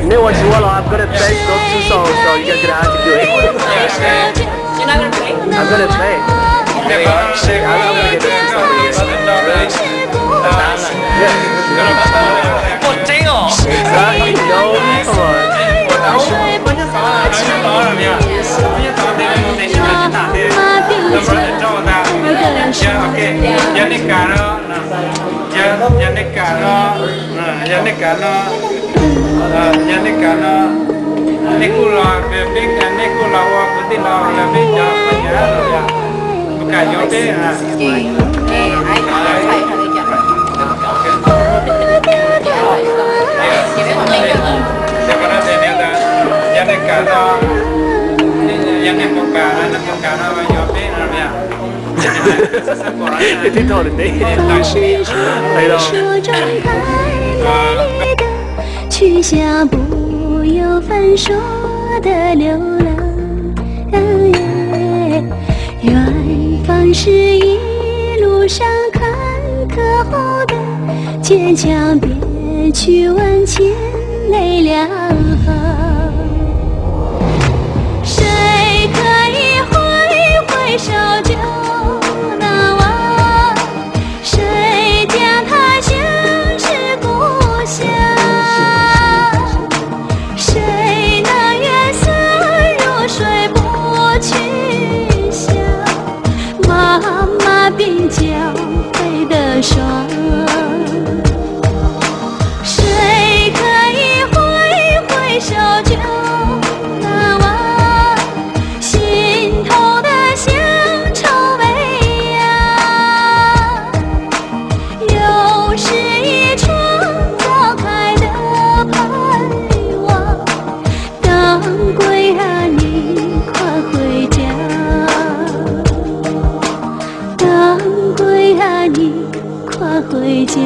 You know what you want? I'm gonna play those two songs, so you guys gonna have to do it. You're not gonna play? I'm gonna play. I'm gonna get this song. Exactly. No, come on. It did all the day. I know. 去向不由分说的流浪，远方是一路上坎坷后的坚强，别去问前泪两行。谁可以挥挥手就难忘？谁将它像是故乡？谁能月色如水不去想？妈妈鬓角飞的霜。谁可以挥挥手就难忘？心头的乡愁微扬，又是一场早开的盼望。当归啊，你快回家！当归啊，你快回家！